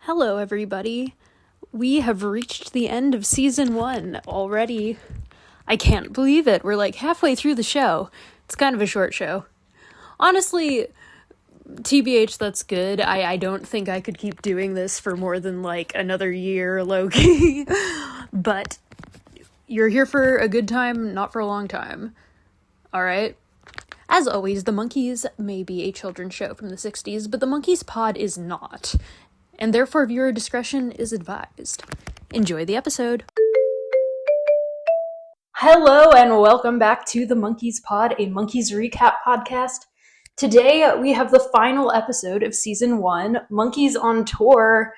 Hello, everybody. We have reached the end of season 1 already. I can't believe it. We're like halfway through the show. It's kind of a short show. Honestly, TBH, that's good. I don't think I could keep doing this for more than like another year, low-key. But you're here for a good time, not for a long time. Alright? As always, the Monkees may be a children's show from the 60s, but the Monkees pod is not. And therefore viewer discretion is advised. Enjoy the episode. Hello and welcome back to the Monkees pod, a Monkees recap podcast. Today we have the final episode of season 1, Monkees on Tour.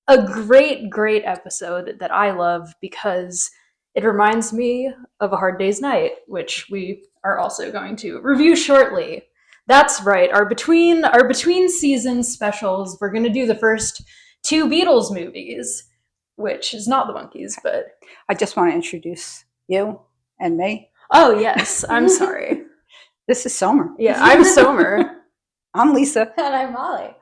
A great episode that I love because it reminds me of A Hard Day's Night, which we are also going to review shortly. That's right, our between season specials, we're going to do the first 2 Beatles movies, which is not the Monkees, but... I just want to introduce you and me. Oh, yes, I'm sorry. This is Sommer. Yeah, I'm Sommer. I'm Lisa. And I'm Molly.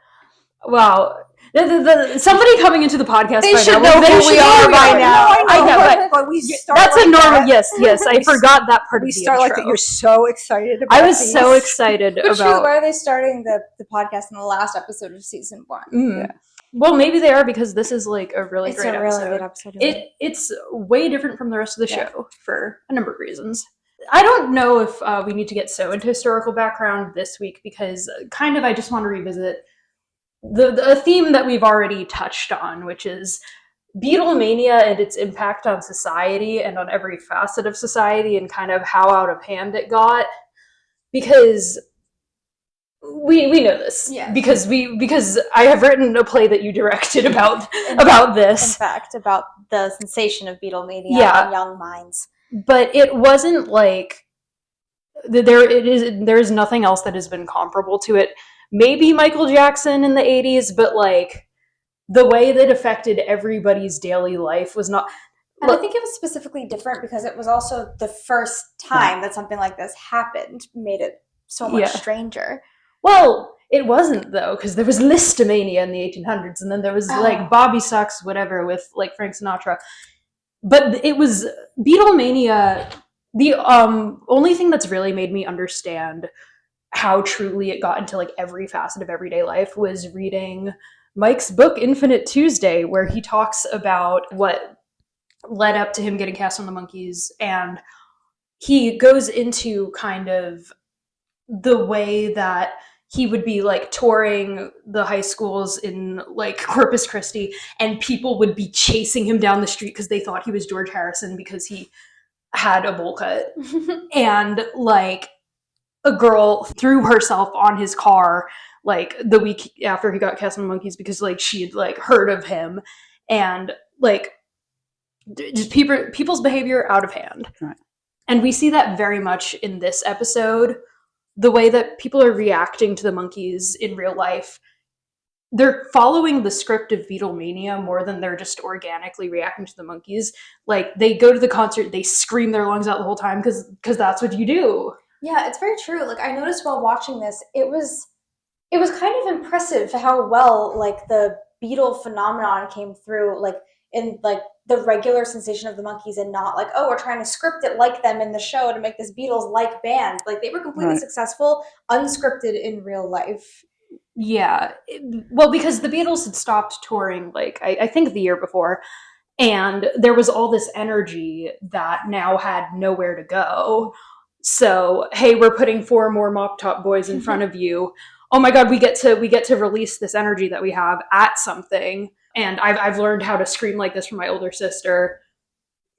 Wow. Somebody coming into the podcast They by should now. know who we are by now. I know, but we start that's like a normal, that. yes, I forgot that part of We the start intro. like that. You're so excited about I was these. so excited But truly, about... why are they starting the podcast in the last episode of season 1? Yeah. Well, maybe they are because this is like a really It's great a really episode. good episode. It's way different from the rest of the Yeah. show for a number of reasons. I don't know if we need to get so into historical background this week because kind of I just want to revisit the theme that we've already touched on, which is Beatlemania and its impact on society and on every facet of society and kind of how out of hand it got. Because we know this. Yeah. Because I have written a play that you directed about this. In fact, about the sensation of Beatlemania on young minds. But it wasn't like there is nothing else that has been comparable to it. Maybe Michael Jackson in the 80s, but like the way that affected everybody's daily life was not. And I think it was specifically different because it was also the first time that something like this happened, made it so much stranger. Well, it wasn't though, because there was Listomania in the 1800s, and then there was like Bobby Sucks, whatever, with like Frank Sinatra. But it was Beatlemania. The only thing that's really made me understand how truly it got into like every facet of everyday life was reading Mike's book Infinite Tuesday, where he talks about what led up to him getting cast on the Monkees, and he goes into kind of the way that he would be like touring the high schools in like Corpus Christi, and people would be chasing him down the street because they thought he was George Harrison because he had a bowl cut. And like a girl threw herself on his car like the week after he got cast on the Monkees because like she had like heard of him, and like just people's behavior out of hand. Right. And we see that very much in this episode. The way that people are reacting to the Monkees in real life, they're following the script of Beatlemania more than they're just organically reacting to the Monkees. Like, they go to the concert, they scream their lungs out the whole time because that's what you do. Yeah, it's very true. Like, I noticed while watching this, it was kind of impressive how well, like, the Beatle phenomenon came through, like, in, like, the regular sensation of the Monkees, and not like, oh, we're trying to script it like them in the show to make this Beatles-like band. Like, they were completely successful, unscripted in real life. Yeah. Well, because the Beatles had stopped touring, like, I think the year before, and there was all this energy that now had nowhere to go. So, hey, we're putting 4 more Mop Top Boys in front of you. Oh my God, we get to release this energy that we have at something. And I've learned how to scream like this from my older sister.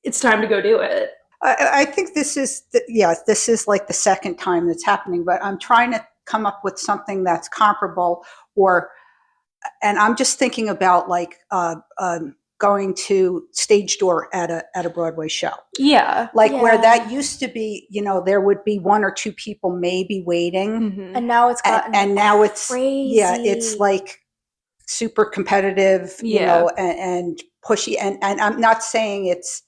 It's time to go do it. I think this is like the second time that's happening, but I'm trying to come up with something that's comparable, and I'm just thinking about like going to stage door at a Broadway show. Yeah. Like where that used to be, there would be 1 or 2 people maybe waiting. Mm-hmm. And now it's gotten and now it's crazy. Yeah, it's like super competitive, and pushy. And I'm not saying it's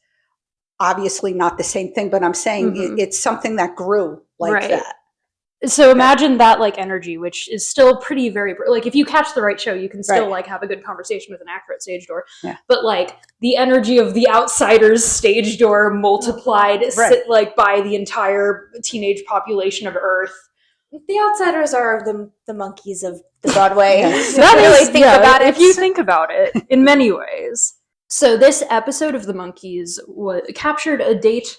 obviously not the same thing, but I'm saying it's something that grew like that. So imagine that like energy, which is still pretty very like if you catch the right show, you can still Right. like have a good conversation with an actor at stage door. Yeah. But like the energy of the Outsiders stage door multiplied Right. like by the entire teenage population of Earth. The Outsiders are the Monkees of the Broadway. Yes. That If you is, really think about it. if you think about it, in many ways. So this episode of the Monkees captured a date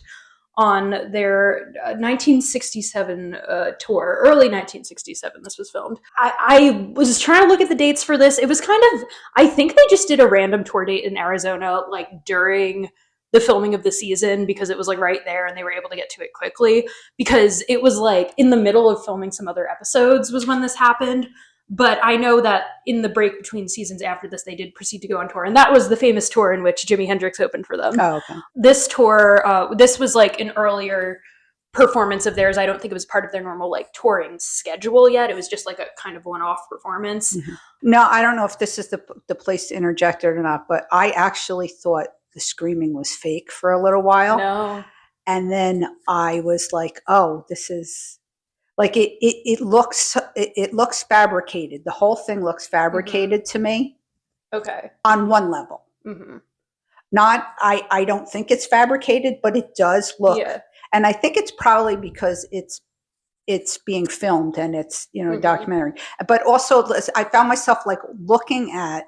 on their 1967 tour, early 1967. This was filmed. I was trying to look at the dates for this. It was kind of, I think they just did a random tour date in Arizona, like during the filming of the season, because it was like right there and they were able to get to it quickly, because it was like in the middle of filming some other episodes was when this happened. But I know that in the break between seasons after this, they did proceed to go on tour. And that was the famous tour in which Jimi Hendrix opened for them. Oh, okay. This tour, this was like an earlier performance of theirs. I don't think it was part of their normal like touring schedule yet. It was just like a kind of one-off performance. Mm-hmm. No, I don't know if this is the place to interject or not, but I actually thought the screaming was fake for a little while. No. And then I was like, oh, this is... Like it looks fabricated. The whole thing looks fabricated to me. Okay. On one level. Mm-hmm. Not, I don't think it's fabricated, but it does look. Yeah. And I think it's probably because it's being filmed and it's, a documentary. But also I found myself like looking at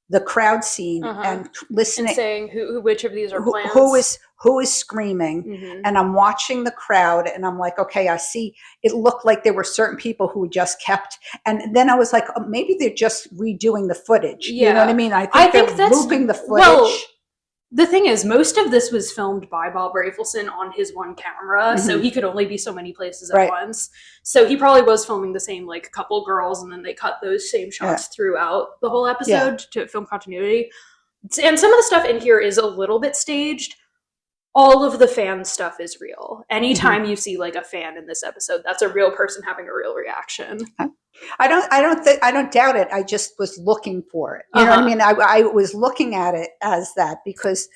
the crowd scene and listening. And saying which of these are plans. Who is screaming, and I'm watching the crowd and I'm like, okay, I see. It looked like there were certain people who just kept, and then I was like, oh, maybe they're just redoing the footage. Yeah. You know what I mean? I think they're looping the footage. Well, the thing is, most of this was filmed by Bob Rafelson on his one camera, so he could only be so many places at once. So he probably was filming the same like couple girls, and then they cut those same shots throughout the whole episode to film continuity. And some of the stuff in here is a little bit staged. All of the fan stuff is real. Anytime you see like a fan in this episode, that's a real person having a real reaction. I don't doubt it. I just was looking for it. You know what I mean? I was looking at it as that because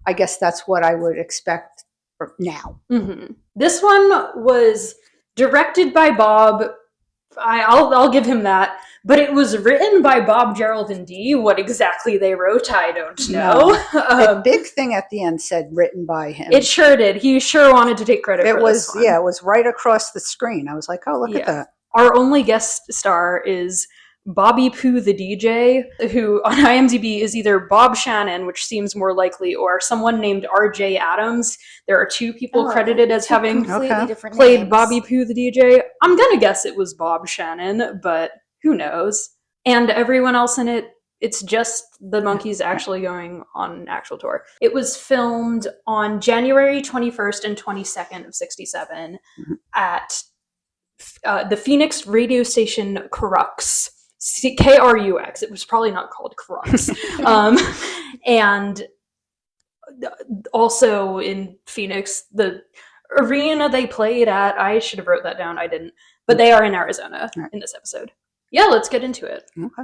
I guess that's what I would expect now. Mm-hmm. This one was directed by Bob. I'll give him that. But it was written by Bob, Gerald, and Dee. What exactly they wrote, I don't know. The big thing at the end said written by him. It sure did. He sure wanted to take credit for this one. Yeah, it was right across the screen. I was like, oh, look at that. Our only guest star is Bobby-Poo the DJ, who on IMDb is either Bob Shannon, which seems more likely, or someone named R.J. Adams. There are two people credited as having completely different played names. Bobby-Poo the DJ. I'm gonna guess it was Bob Shannon, but who knows? And everyone else in it, it's just the Monkees actually going on an actual tour. It was filmed on January 21st and 22nd of 67 at the Phoenix radio station Crux. Krux. It was probably not called Crux. And also in Phoenix, the arena they played at, I should have wrote that down, I didn't, but they are in Arizona in this episode. Yeah, let's get into it. Okay.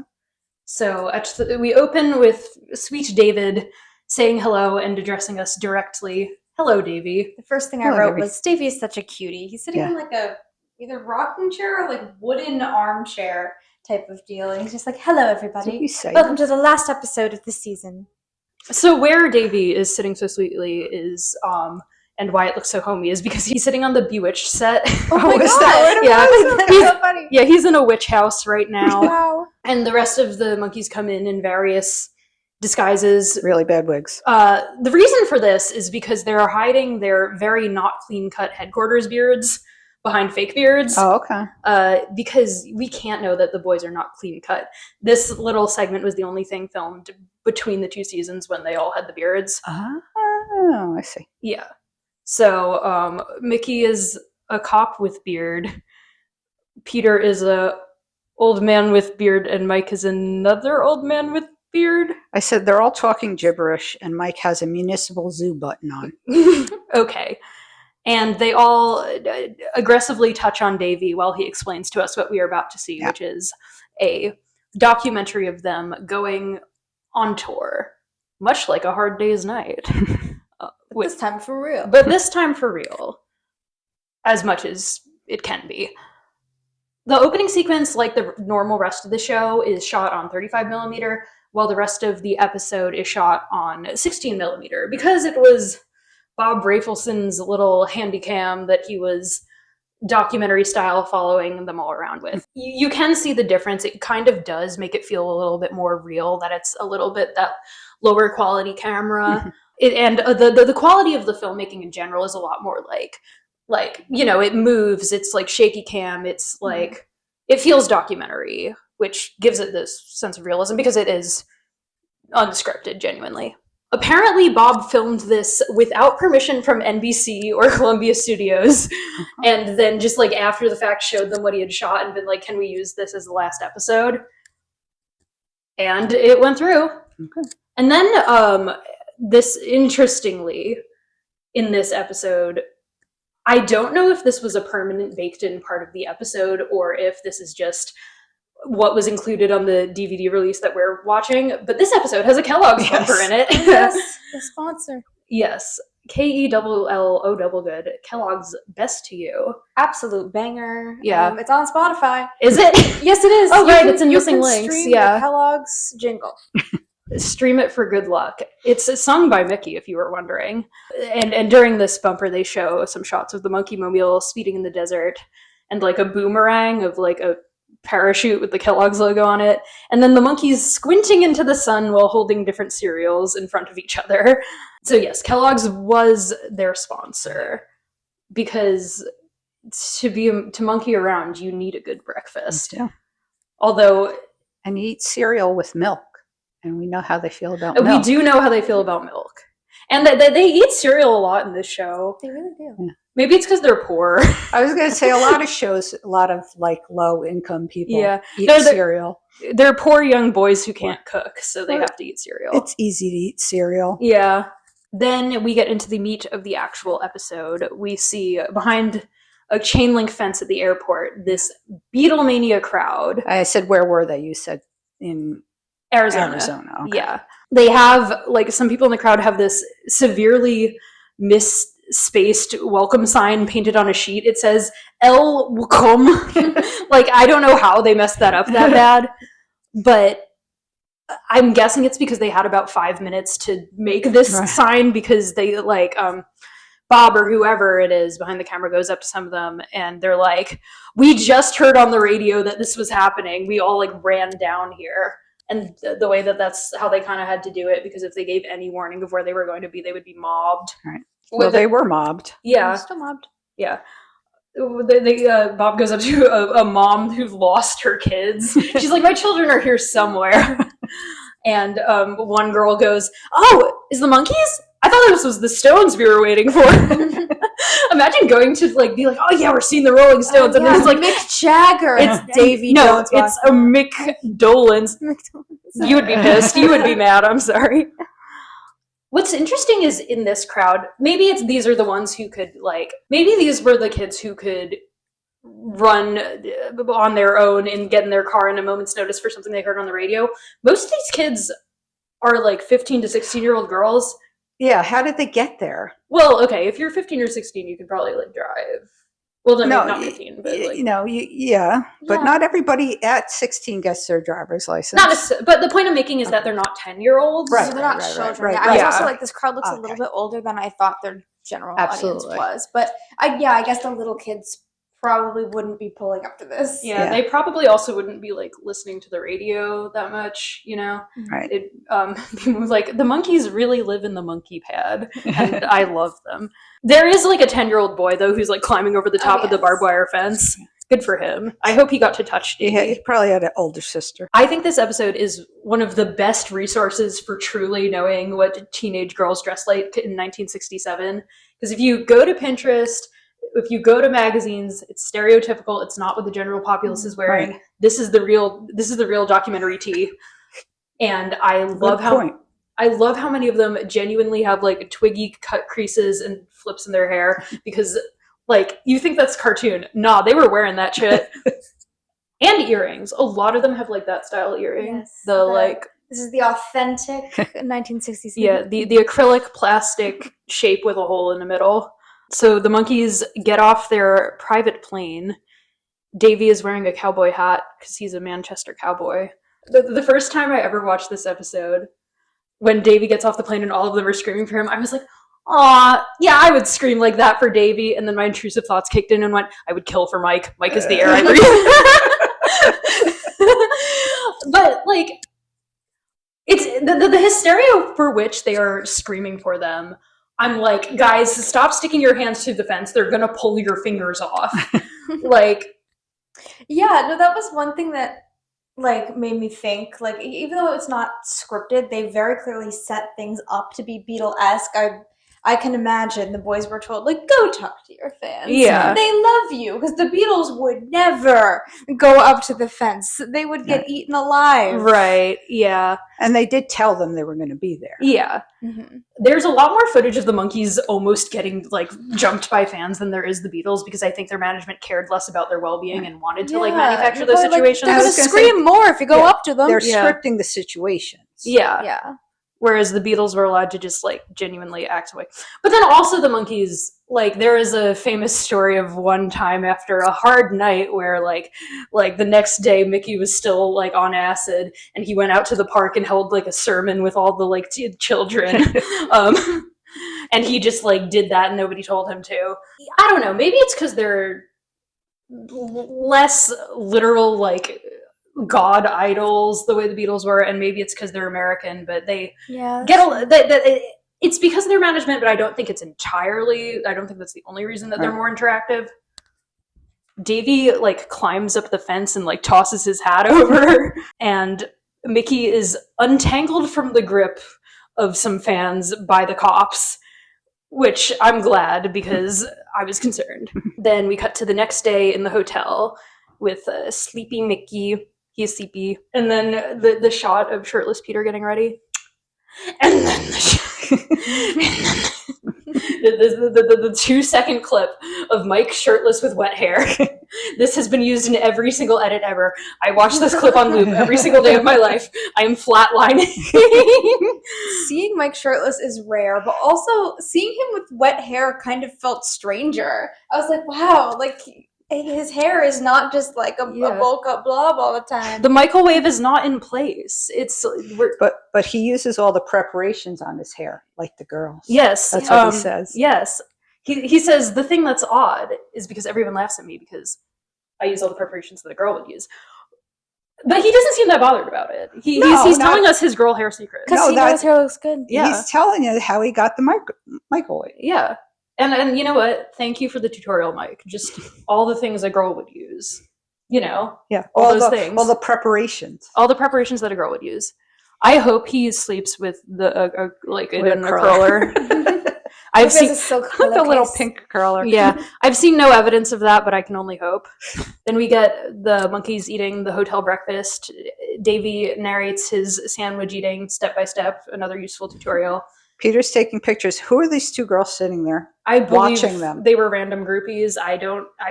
So we open with sweet David saying hello and addressing us directly. Hello, Davy. The first thing I wrote was, Davy is such a cutie. He's sitting in like a either rocking chair or like wooden armchair type of deal. And he's just like, hello, everybody. Welcome to the last episode of the season. So where Davy is sitting so sweetly is, and why it looks so homey, is because he's sitting on the Bewitched set. Oh my god! That's so funny. Yeah, he's in a witch house right now. Wow. And the rest of the Monkees come in various disguises. Really bad wigs. The reason for this is because they're hiding their very not clean-cut headquarters beards behind fake beards. Oh, okay. Because we can't know that the boys are not clean-cut. This little segment was the only thing filmed between the two seasons when they all had the beards. Oh, I see. Yeah. So Micky is a cop with beard. Peter is a old man with beard, and Mike is another old man with beard. I said they're all talking gibberish, and Mike has a municipal zoo button on. Okay. And they all aggressively touch on Davy while he explains to us what we are about to see, which is a documentary of them going on tour, much like A Hard Day's Night. This time for real. But this time for real. As much as it can be. The opening sequence, like the normal rest of the show, is shot on 35 millimeter, while the rest of the episode is shot on 16 millimeter, because it was Bob Rafelson's little handy cam that he was documentary style following them all around with. You can see the difference. It kind of does make it feel a little bit more real, that it's a little bit that lower quality camera. And the quality of the filmmaking in general is a lot more like, you know, it moves, it's like shaky cam, it's like, it feels documentary, which gives it this sense of realism because it is unscripted, genuinely. Apparently, Bob filmed this without permission from NBC or Columbia Studios, and then just like after the fact showed them what he had shot and been like, can we use this as the last episode? And it went through. Okay. And then this, interestingly, in this episode, I don't know if this was a permanent baked-in part of the episode or if this is just what was included on the DVD release that we're watching, but this episode has a Kellogg's bumper in it. Yes, the sponsor. Yes. KELLO good. Kellogg's Best to You. Absolute banger. Yeah. It's on Spotify. Is it? Yes, it is. Oh, right. It's in Missing Links. Stream Yeah. the Kellogg's jingle. Stream it for good luck. It's sung by Micky, if you were wondering. And during this bumper, they show some shots of the monkey mobile speeding in the desert and like a boomerang of like a parachute with the Kellogg's logo on it, and then the monkeys squinting into the sun while holding different cereals in front of each other. So yes, Kellogg's was their sponsor, because to monkey around, you need a good breakfast. Yeah. Although, and you eat cereal with milk, and we know how they feel about milk. We do know how they feel about milk, and they eat cereal a lot in this show. They really do. Yeah. Maybe it's because they're poor. I was going to say a lot of shows, a lot of like low income people eat cereal. They're poor young boys who can't cook, so they have to eat cereal. It's easy to eat cereal. Yeah. Then we get into the meat of the actual episode. We see behind a chain link fence at the airport this Beatlemania crowd. I said, where were they? You said in Arizona. Okay. Yeah. They have, like, some people in the crowd have this severely misspaced welcome sign painted on a sheet. It says El Welcome. Like, I don't know how they messed that up that bad, but I'm guessing it's because they had about 5 minutes to make this sign, because they like Bob or whoever it is behind the camera goes up to some of them and they're like, we just heard on the radio that this was happening, we all like ran down here. And the way that's how they kind of had to do it, because if they gave any warning of where they were going to be, they would be mobbed. Right. Well, they were mobbed. Yeah. Still mobbed. Yeah. Bob goes up to a mom who's lost her kids. She's like, my children are here somewhere. And one girl goes, oh, is the Monkees? I thought this was the Stones we were waiting for. Imagine going to like be like, oh yeah, we're seeing the Rolling Stones, and then it's like Mick Jagger. It's Davy. No, it's a Mick Dolenz. You would be pissed. You would be mad. I'm sorry. What's interesting is in this crowd, maybe these are the ones who could maybe these were the kids who could run on their own and get in their car in a moment's notice for something they heard on the radio. Most of these kids are like 15 to 16-year-old girls. Yeah, how did they get there? Well, okay, if you're 15 or 16, you could probably like drive. Well, no, not 15, but like, but not everybody at 16 gets their driver's license. But the point I'm making is that they're not 10-year-olds. Right, so they're not children. Right. I was also like, this crowd looks a little bit older than I thought their general audience was. But I guess the little kids probably wouldn't be pulling up to this. Yeah, they probably also wouldn't be like listening to the radio that much, you know? Right. It like the Monkees really live in the monkey pad, and I love them. There is like a 10-year-old boy though who's like climbing over the top of the barbed wire fence. Good for him. I hope he got to touch Davy. He probably had an older sister. I think this episode is one of the best resources for truly knowing what teenage girls dressed like in 1967. Because if you go to Pinterest, if you go to magazines, it's stereotypical. It's not what the general populace is wearing. Right. This is the real documentary tee. And I love how many of them genuinely have like twiggy cut creases and flips in their hair, because like you think that's cartoon. Nah, they were wearing that shit. And earrings. A lot of them have like that style earrings. Yes, this is the authentic 1960s. Yeah, the acrylic plastic shape with a hole in the middle. So the Monkees get off their private plane Davy is wearing a cowboy hat because he's a Manchester cowboy. The first time I ever watched this episode, when Davy gets off the plane and all of them are screaming for him, I was like, aw, yeah, I would scream like that for Davy. And then my intrusive thoughts kicked in and went, I would kill for Mike. Mike is the air I breathe. But, like, it's the hysteria for which they are screaming for them. I'm like, guys, stop sticking your hands through the fence. They're going to pull your fingers off. Like, yeah, no, that was one thing that like made me think, like, even though it's not scripted, they very clearly set things up to be Beatle-esque. I can imagine the boys were told, like, go talk to your fans. Yeah. They love you, because the Beatles would never go up to the fence. They would get eaten alive. Right, yeah. And they did tell them they were going to be there. Yeah. Mm-hmm. There's a lot more footage of the Monkees almost getting, like, jumped by fans than there is the Beatles, because I think their management cared less about their well-being and wanted to, like, manufacture those situations. They're going to scream more if you go up to them. They're scripting the situations. Yeah. Yeah. Whereas the Beatles were allowed to just, like, genuinely act away. But then also the Monkees, like, there is a famous story of one time after a hard night where, like the next day Micky was still, like, on acid, and he went out to the park and held, like, a sermon with all the, like, children. And he just, like, did that and nobody told him to. I don't know. Maybe it's because they're less literal, like, god idols the way the Beatles were, and maybe it's because they're American, but they get it's because of their management, but I don't think that's the only reason that they're more interactive. Davy, like, climbs up the fence and, like, tosses his hat over, and Micky is untangled from the grip of some fans by the cops, which I'm glad, because I was concerned. Then we cut to the next day in the hotel with sleepy Micky. He's sleepy. And then the shot of shirtless Peter getting ready. And then the 2-second clip of Mike shirtless with wet hair. This has been used in every single edit ever. I watch this clip on loop every single day of my life. I am flatlining. Seeing Mike shirtless is rare, but also seeing him with wet hair kind of felt stranger. I was like, wow, like, his hair is not just like a bulk up blob all the time. The microwave is not in place. But he uses all the preparations on his hair, like the girls. Yes. That's what he says. Yes. He says, the thing that's odd is because everyone laughs at me because I use all the preparations that a girl would use. But he doesn't seem that bothered about it. He's telling us his girl hair secret. Because he knows his hair looks good. Yeah. He's telling you how he got the microwave. Yeah. And you know what? Thank you for the tutorial, Mike. Just all the things a girl would use. You know? Yeah. All those things. All the preparations. All the preparations that a girl would use. I hope he sleeps with a curler. I've seen the little pink curler. Yeah. I've seen no evidence of that, but I can only hope. Then we get the Monkees eating the hotel breakfast. Davy narrates his sandwich eating step by step, another useful tutorial. Peter's taking pictures. Who are these two girls sitting there? I believe watching them. They were random groupies. I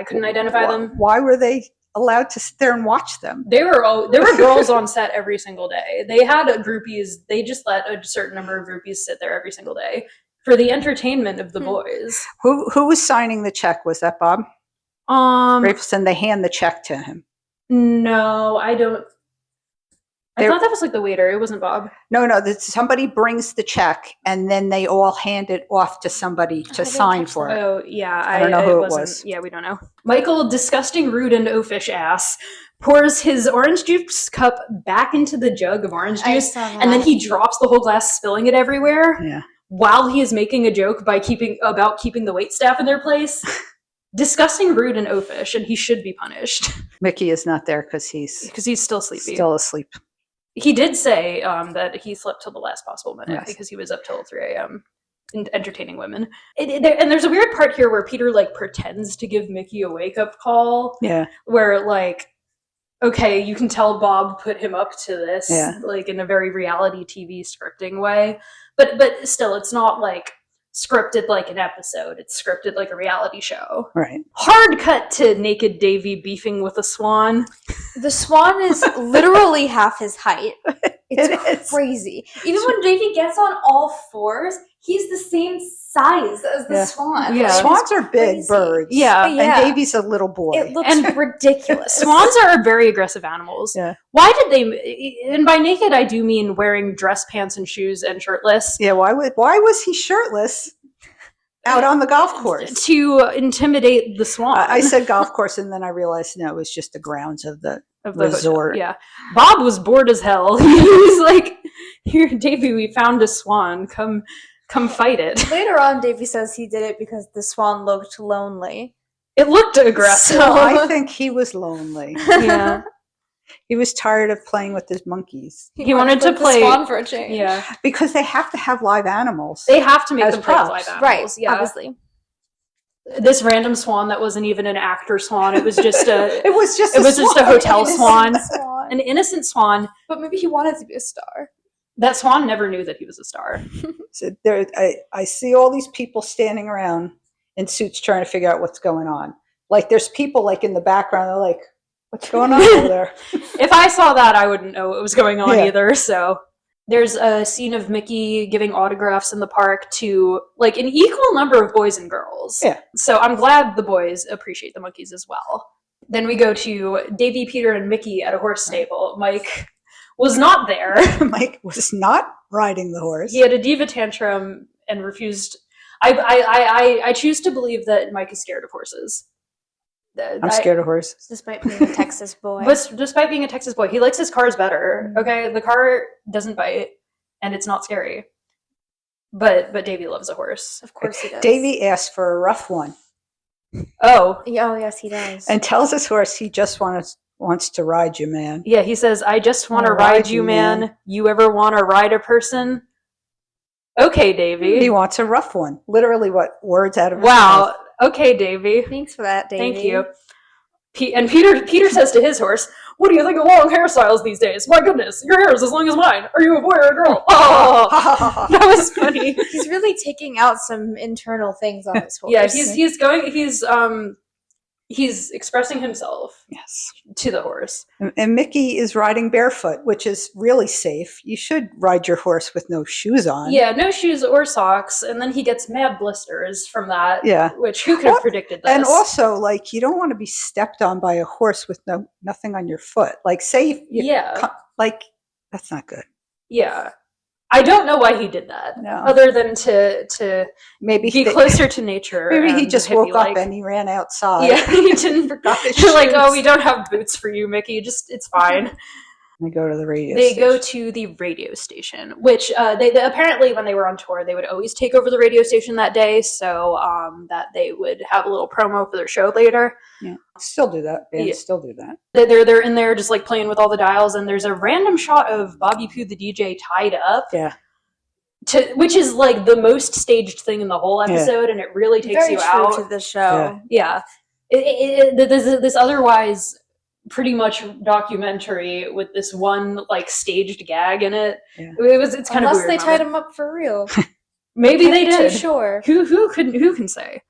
couldn't identify them. Why were they allowed to sit there and watch them? There were girls on set every single day. They had groupies. They just let a certain number of groupies sit there every single day for the entertainment of the boys. Who was signing the check? Was that Bob? Rafelson. They hand the check to him. No, I don't. I thought that was like the waiter. It wasn't Bob. No. Somebody brings the check, and then they all hand it off to somebody to sign for it. Oh, yeah. I don't know who it was. Yeah, we don't know. Michael, disgusting, rude, and oafish ass, pours his orange juice cup back into the jug of orange juice, and then he drops the whole glass, spilling it everywhere. Yeah. While he is making a joke about keeping the waitstaff in their place. Disgusting, rude, and oafish, and he should be punished. Micky is not there because he's still sleepy. Still asleep. He did say that he slept till the last possible minute because he was up till 3 a.m. entertaining women. And there's a weird part here where Peter, like, pretends to give Micky a wake-up call. Yeah. Where, like, okay, you can tell Bob put him up to this, like, in a very reality TV scripting way. But still, it's not, like, scripted like an episode. It's scripted like a reality show. Right. Hard cut to naked Davy beefing with a swan. The swan is literally half his height. It's crazy. Even when Davy gets on all fours, he's the same size as the swan. Yeah. Swans are big birds. Yeah. And Davy's a little boy. It looks ridiculous. Swans are very aggressive animals. Yeah. Why did they, and by naked I do mean wearing dress pants and shoes and shirtless. Yeah, why was he shirtless out on the golf course? To intimidate the swan. I said golf course, and then I realized, no, it was just the grounds of the resort. Yeah. Bob was bored as hell. He was like, here, Davy, we found a swan. Come fight it. Later on, Davy says he did it because the swan looked lonely. It looked aggressive. So I think he was lonely. Yeah. He was tired of playing with his monkeys. He wanted to play the swan for a change. Yeah. Because they have to have live animals. They have to make As them play with props. live Right, animals. Yeah. obviously. This random swan that wasn't even an actor swan. It was just a It was just a hotel swan. swan. An innocent swan. But maybe he wanted to be a star. That swan never knew that he was a star. So I see all these people standing around in suits trying to figure out what's going on. Like there's people like in the background. They're like, "What's going on over there?" If I saw that, I wouldn't know what was going on Yeah. either. So there's a scene of Micky giving autographs in the park to like an equal number of boys and girls. Yeah. So I'm glad the boys appreciate the Monkees as well. Then we go to Davy, Peter, and Micky at a horse stable. Mike was not there. Mike was not riding the horse. He had a diva tantrum and refused. I choose to believe that Mike is scared of horses. I'm scared of horses. Despite being a Texas boy. But despite being a Texas boy, he likes his cars better. Mhm. Okay, the car doesn't bite, and it's not scary. But Davy loves a horse. Of course he does. Davy asked for a rough one Oh, Oh, yes, he does. and tells his horse he just wants to ride you, man. yeah. He says, "I just want to Wanna ride you, man. You ever want to ride a person?" Okay, Davy. He wants a rough one. Literally, what words out of his Wow. mouth. Okay, Davy. Thanks for that, Davy. Thank you. And Peter says to his horse, "What do you think of long hairstyles these days? My goodness, your hair is as long as mine. Are you a boy or a girl?" Oh, that was funny. He's really taking out some internal things on his horse. Yeah, he's expressing himself Yes. to the horse. And Micky is riding barefoot, which is really safe. You should ride your horse with no shoes on. Yeah, no shoes or socks, and then he gets mad blisters from that. Yeah. Which who could have predicted this? And also, like, you don't want to be stepped on by a horse with nothing on your foot. Like, say, like, that's not good. Yeah. I don't know why he did that. No. Other than to Maybe be closer to nature. Maybe he and just woke hippie-like. up and he ran outside. Yeah, he didn't. Forgot his You're like, oh, shoes. we don't have boots for you, Micky. It's fine. They go to the radio They station. go to the radio station, which they apparently when they were on tour, they would always take over the radio station that day, so that they would have a little promo for their show later. Yeah. Still do that. Bands Yeah. still do that. They're in there just like playing with all the dials, and there's a random shot of Bobby-Poo the DJ tied up. Yeah. Which is like the most staged thing in the whole episode, and it really takes Very you true out to the show. Yeah. This otherwise pretty much documentary with this one like staged gag in it. Yeah. It's kind Unless of weird. they tied him up for real. Maybe they I'm not did. too sure. Who can say? I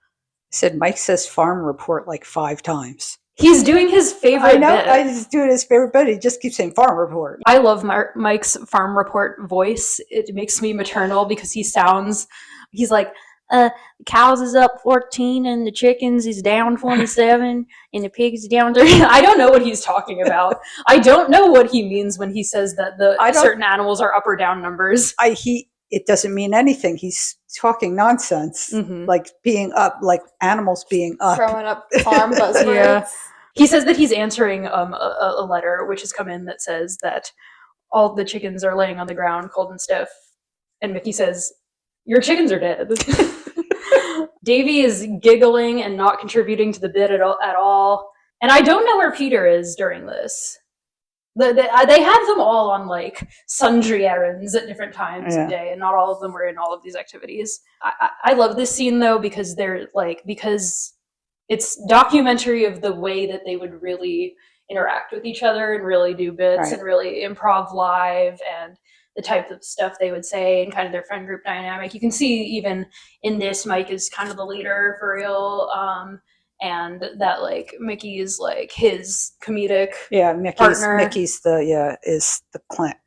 said Mike says farm report like 5 times. He's doing his favorite I know. bit. I just do it his favorite bit. He just keeps saying farm report. I love Mike's farm report voice. It makes me maternal because he's like, cows is up 14 and the chickens is down 27 and the pigs is down 30. I don't know what he's talking about. I don't know what he means when he says that certain animals are up or down numbers. It doesn't mean anything. He's talking nonsense. Mhm. Like being up, like animals being up. Throwing up farm buzzwords. Yeah. He says that he's answering a letter which has come in that says that all the chickens are laying on the ground cold and stiff. And Micky says, "Your chickens are dead." Davy is giggling and not contributing to the bit at all. And I don't know where Peter is during this. They had them all on like sundry errands at different times of day, and not all of them were in all of these activities. I love this scene though because because it's documentary of the way that they would really interact with each other and really do bits and really improv live and the type of stuff they would say and kind of their friend group dynamic. You can see even in this, Mike is kind of the leader for real. and that like Micky is like his comedic Micky's partner. is the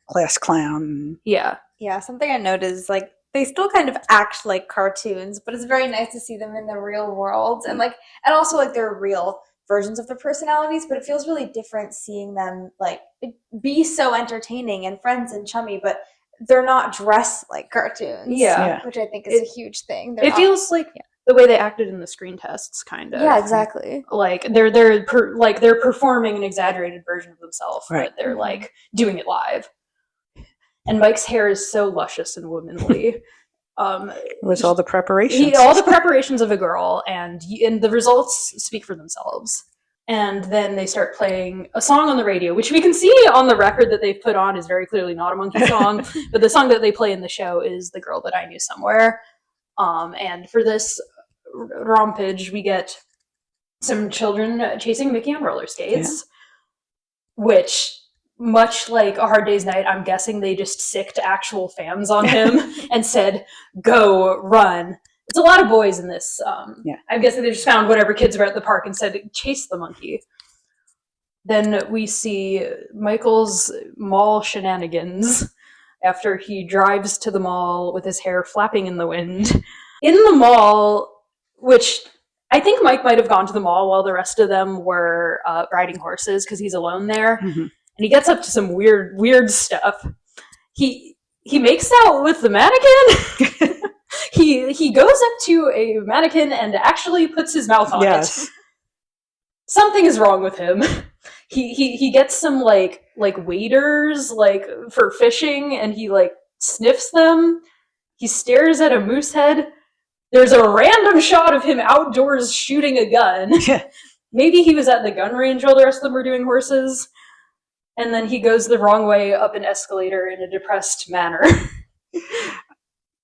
class clown. Yeah. Yeah, something I noticed is like they still kind of act like cartoons, but it's very nice to see them in the real world and also like they're real versions of their personalities, but it feels really different seeing them like be so entertaining and friends and chummy, but they're not dressed like cartoons. Yeah. Which I think is a huge thing. Feels like the way they acted in the screen tests, kind of. Yeah, exactly. Like they're performing an exaggerated version of themselves, but they're like doing it live. And Mike's hair is so luscious and womanly. It was all the preparations. All the preparations of a girl, and the results speak for themselves. And then they start playing a song on the radio, which we can see on the record that they've put on is very clearly not a Monkee song, but the song that they play in the show is The Girl That I Knew Somewhere. And for this rompage, we get some children chasing Micky on roller skates, which, much like A Hard Day's Night, I'm guessing they just sicked actual fans on him and said, go, run. It's a lot of boys in this. I'm guessing they just found whatever kids were at the park and said, chase the monkey. Then we see Michael's mall shenanigans after he drives to the mall with his hair flapping in the wind. In the mall, which I think Mike might have gone to the mall while the rest of them were riding horses because he's alone there. Mm-hmm. And he gets up to some weird stuff. He makes out with the mannequin. He goes up to a mannequin and actually puts his mouth on it. Something is wrong with him. He gets some like waders like for fishing, and he like sniffs them. He stares at a moose head. There's a random shot of him outdoors shooting a gun. Maybe he was at the gun range while the rest of them were doing horses. And then he goes the wrong way up an escalator in a depressed manner.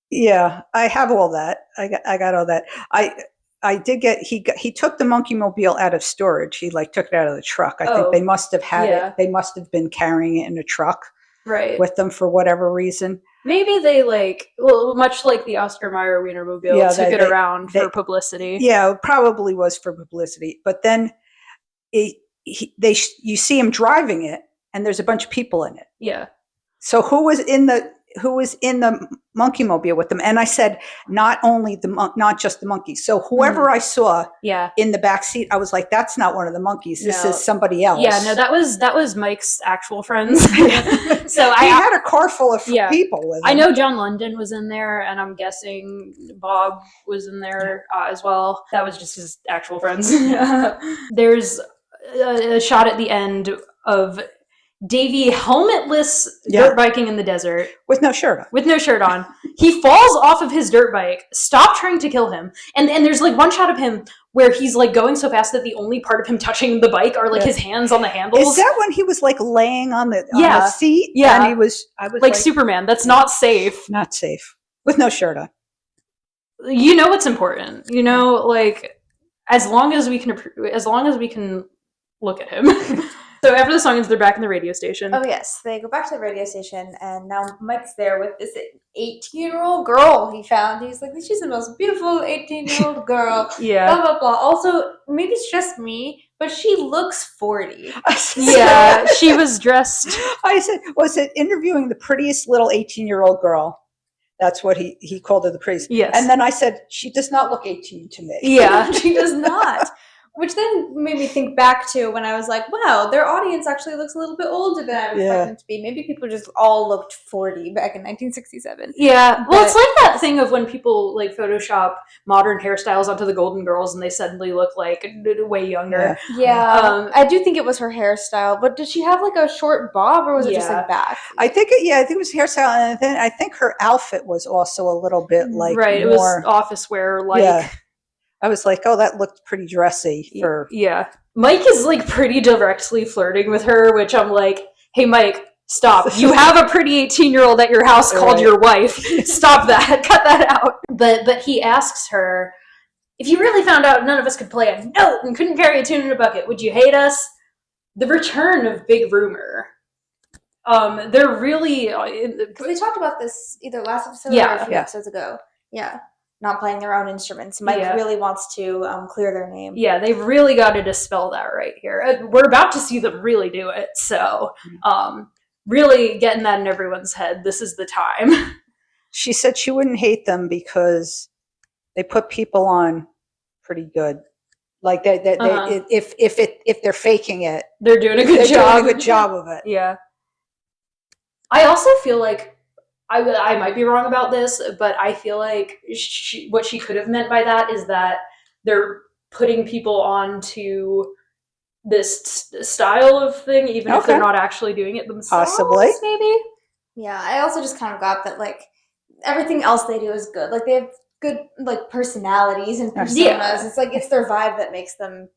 Yeah, I have all that. I got all that. I did get he took the monkey mobile out of storage. He like took it out of the truck. I think they must have had it. They must have been carrying it in a truck with them for whatever reason. Maybe they much like the Oscar Mayer Wienermobile, took it around for publicity. Yeah, it probably was for publicity. But then you see him driving it, and there's a bunch of people in it. Yeah. So who was in the monkey mobile with them? And I said, not just the monkeys. So whoever I saw in the back seat, I was like, that's not one of the monkeys. This is somebody else. Yeah, no, that was Mike's actual friends. So he had a car full of people with him. I know John London was in there, and I'm guessing Bob was in there as well. That was just his actual friends. There's a shot at the end of Davy helmetless dirt biking in the desert. With no shirt on. He falls off of his dirt bike. Stop trying to kill him. And there's like one shot of him where he's like going so fast that the only part of him touching the bike are like his hands on the handles. Is that when he was like laying on the seat? Yeah. And I was like Superman. That's not safe. Not safe. With no shirt on. You know what's important. You know, like as long as we can look at him. So after the song ends, they're back in the radio station. Oh, yes. They go back to the radio station, and now Mike's there with this 18-year-old girl he found. He's like, she's the most beautiful 18-year-old girl. Yeah. Blah, blah, blah. Also, maybe it's just me, but she looks 40. Yeah, she was dressed. I said, was it interviewing the prettiest little 18-year-old girl? That's what he called her, the prettiest. Yes. And then I said, she does not look 18 to me. Yeah. She does not. Which then made me think back to when I was like, wow, their audience actually looks a little bit older than I would expect them to be. Maybe people just all looked 40 back in 1967. Yeah. Well, it's like that thing of when people like Photoshop modern hairstyles onto the Golden Girls and they suddenly look like way younger. Yeah. I do think it was her hairstyle, but did she have like a short bob or was it just like back? I think it was hairstyle, and then I think her outfit was also a little bit like it was office wear like. Yeah. I was like, oh, that looked pretty dressy for... Yeah. Mike is, like, pretty directly flirting with her, which I'm like, hey, Mike, stop. You have a pretty 18-year-old at your house called your wife. Stop that. Cut that out. But he asks her, if you really found out none of us could play a note and couldn't carry a tune in a bucket, would you hate us? The return of Big Rumor. They're really... They talked about this either last episode or a few episodes ago. Yeah. not playing their own instruments. Mike really wants to clear their name. Yeah, they've really got to dispel that right here. We're about to see them really do it, so really getting that in everyone's head. This is the time. She said she wouldn't hate them because they put people on pretty good. Like if they're faking it, they're doing a good job of it. Yeah. I also feel like I might be wrong about this, but I feel like what she could have meant by that is that they're putting people onto this style of thing, even if they're not actually doing it themselves. Possibly, maybe. Yeah, I also just kind of got that like everything else they do is good. Like they have good like personalities and personas. Yeah. It's like it's their vibe that makes them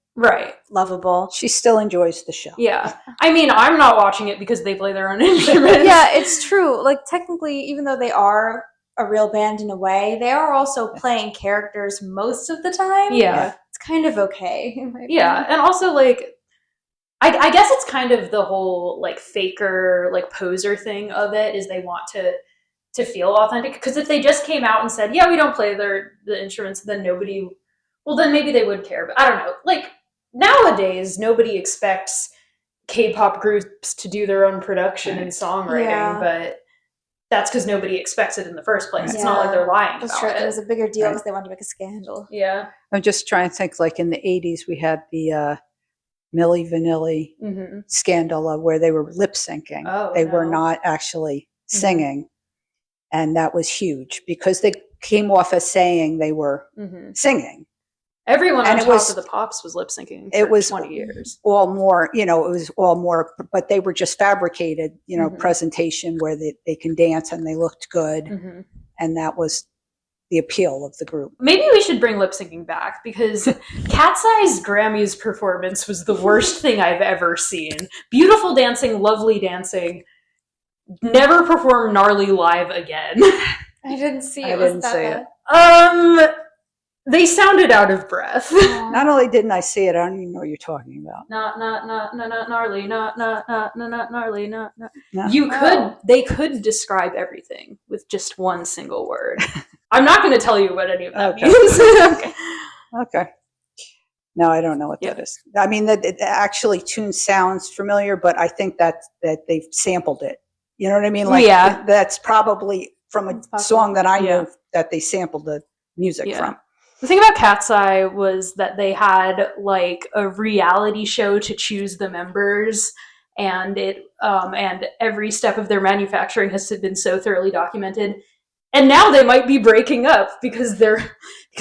lovable. She still enjoys the show. Yeah. I mean, I'm not watching it because they play their own instruments. Yeah, it's true. Like technically, even though they are a real band in a way, they are also playing characters most of the time. Yeah. It's kind of okay. Yeah, and also like I guess it's kind of the whole like faker, like poser thing of it is they want to feel authentic. Because if they just came out and said, yeah, we don't play the instruments, then then maybe they would care. But I don't know. Like nowadays, nobody expects K-pop groups to do their own production and songwriting, but that's because nobody expects it in the first place. It's not like they're lying about it. It was a bigger deal because they wanted to make a scandal. Yeah. I'm just trying to think, like in the 80s, we had the Milli Vanilli scandal of where they were lip syncing. They were not actually singing. And that was huge because they came off as saying they were singing. Everyone on Top of the Pops was lip syncing for 20 years. All more, it was all more, but they were just fabricated, presentation where they can dance and they looked good. And that was the appeal of the group. Maybe we should bring lip syncing back because Cat's Eye's Grammys performance was the worst thing I've ever seen. Beautiful dancing, lovely dancing. Never perform Gnarly live again. I didn't see it. I didn't see it. They sounded out of breath. Not only didn't I see it, I don't even know what you're talking about. Not gnarly, not gnarly, not. No. They could describe everything with just one single word. I'm not going to tell you what any of that means. Okay. No, I don't know what that is. I mean, the actually tune sounds familiar, but I think that they've sampled it. You know what I mean? Like, that's probably from a song that I know that they sampled the music from. The thing about Cat's Eye was that they had like a reality show to choose the members, and and every step of their manufacturing has been so thoroughly documented. And now they might be breaking up because they're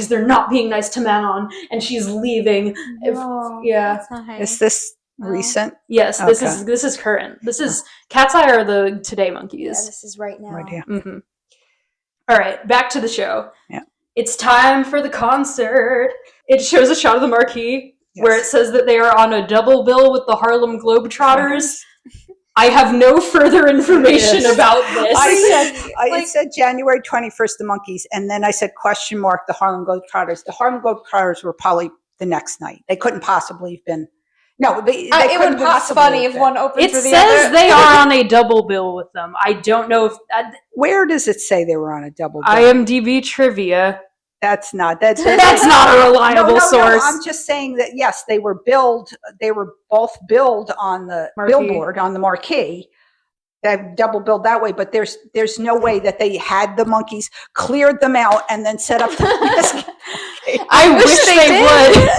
not being nice to Manon, and she's leaving. That's not nice. Is this recent? Yes, this is current. This is Cat's Eye are the Today Monkees. Yeah, this is right now. Right here. All right, back to the show. Yeah. It's time for the concert. It shows a shot of the marquee where it says that they are on a double bill with the Harlem Globetrotters. I have no further information about this. I said January 21st, the Monkees, and then I said question mark, the Harlem Globetrotters. The Harlem Globetrotters were probably the next night. They couldn't possibly have been. No, they it would be funny if one opened for the other. It says they are on a double bill with them. I don't know if... Where does it say they were on a double bill? IMDb trivia. That's not not a reliable source. No, I'm just saying that yes, they were both billed on the billboard, on the marquee. They double billed that way, but there's no way that they had the Monkees, cleared them out, and then set up the I wish they would.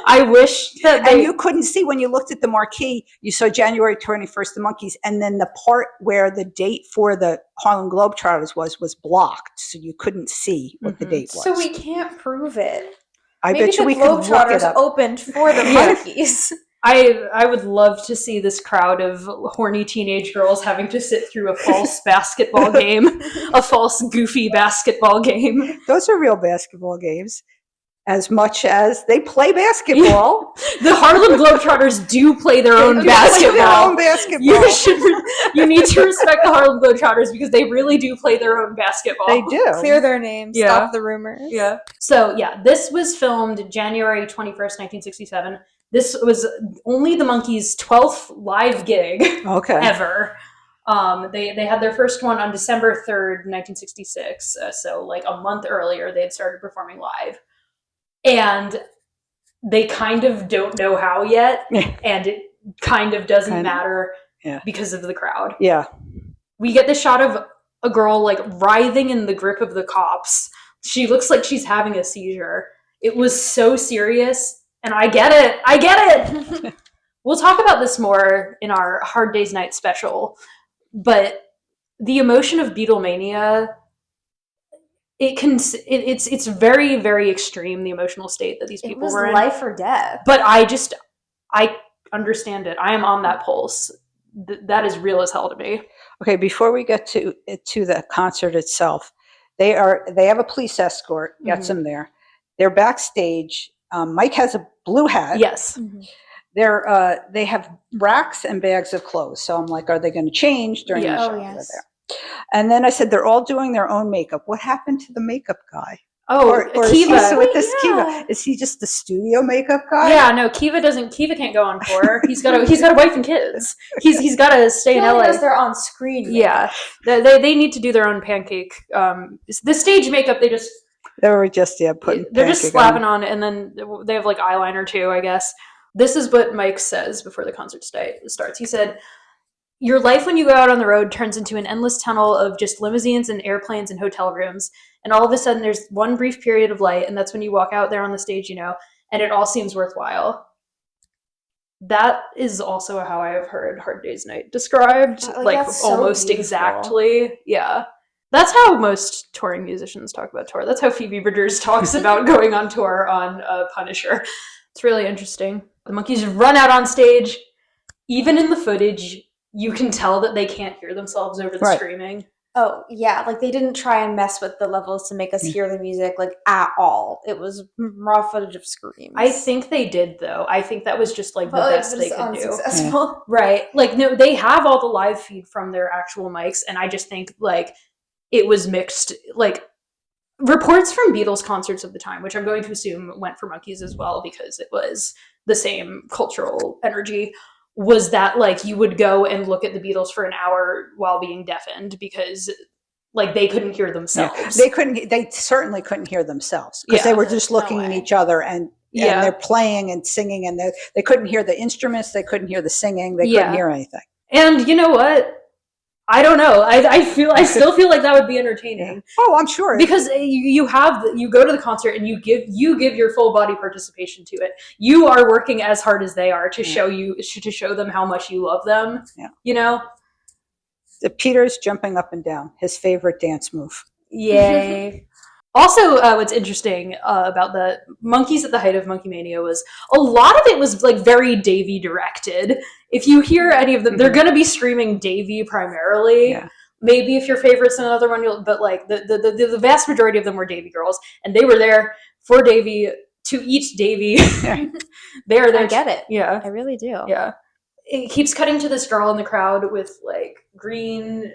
I wish that and you couldn't see when you looked at the marquee, you saw January 21st, the Monkees, and then the part where the date for the Harlem Globetrotters was blocked, so you couldn't see what the date was. So we can't prove it. I bet you we could look it up. Globetrotters opened for the Monkees. I would love to see this crowd of horny teenage girls having to sit through a false basketball game, a false goofy basketball game. Those are real basketball games. As much as they play basketball. The Harlem Globetrotters do play their own basketball. You need to respect the Harlem Globetrotters because they really do play their own basketball. They do. Clear their names. Stop the rumors. Yeah. So, this was filmed January 21st, 1967. This was only the Monkees' 12th live gig ever. They had their first one on December 3rd, 1966. So like a month earlier, they had started performing live. And they kind of don't know how yet. And it kind of doesn't matter because of the crowd. Yeah. We get this shot of a girl like writhing in the grip of the cops. She looks like she's having a seizure. It was so serious. And I get it. We'll talk about this more in our Hard Day's Night special. But the emotion of Beatlemania, it's very, very extreme, the emotional state that these people were in. It was life or death. But I understand it. I am on that pulse. That is real as hell to me. Okay, before we get to the concert itself, they have a police escort, gets them there. They're backstage. Mike has a blue hat. Yes. They have racks and bags of clothes. So I'm like, are they going to change during the show? Yes. And then I said, they're all doing their own makeup. What happened to the makeup guy? Or Kiva. Kiva. Is he just the studio makeup guy? Yeah, no, Kiva can't go on tour. He's got a wife and kids. He's got to stay in LA. Because they're on screen. Yeah, they need to do their own pancake. The stage makeup they were just putting. They're just slapping on, and then they have like eyeliner too, I guess. This is what Mike says before the concert starts. He said, "Your life when you go out on the road turns into an endless tunnel of just limousines and airplanes and hotel rooms. And all of a sudden there's one brief period of light, and that's when you walk out there on the stage, and it all seems worthwhile." That is also how I have heard Hard Day's Night described, almost so exactly. Yeah. That's how most touring musicians talk about tour. That's how Phoebe Bridgers talks about going on tour on Punisher. It's really interesting. The Monkees run out on stage. Even in the footage, you can tell that they can't hear themselves over the screaming. Oh, yeah. Like, they didn't try and mess with the levels to make us hear the music, at all. It was raw footage of screams. I think they did, though. I think that was just, the best they could unsuccessful. do. Right. No, they have all the live feed from their actual mics, and I just think, it was mixed. Reports from Beatles concerts of the time, which I'm going to assume went for Monkees as well, because it was the same cultural energy, was that you would go and look at the Beatles for an hour while being deafened because they couldn't hear themselves. Yeah. They certainly couldn't hear themselves because they were just looking at each other and they're playing and singing, and they couldn't hear the instruments. They couldn't hear the singing. They couldn't hear anything. And you know what? I don't know. I still feel like that would be entertaining. Yeah. Oh, I'm sure. Because you go to the concert and you give your full body participation to it. You are working as hard as they are to show them how much you love them. Yeah. Peter's jumping up and down, his favorite dance move. Yay. Also, what's interesting about the Monkees at the height of Monkey Mania was a lot of it was very Davy directed. If you hear any of them, they're going to be screaming Davy primarily. Yeah. Maybe if your favorite's another one, but the vast majority of them were Davy girls, and they were there for Davy to eat Davy. They're there. I get it. Yeah, I really do. Yeah. It keeps cutting to this girl in the crowd with green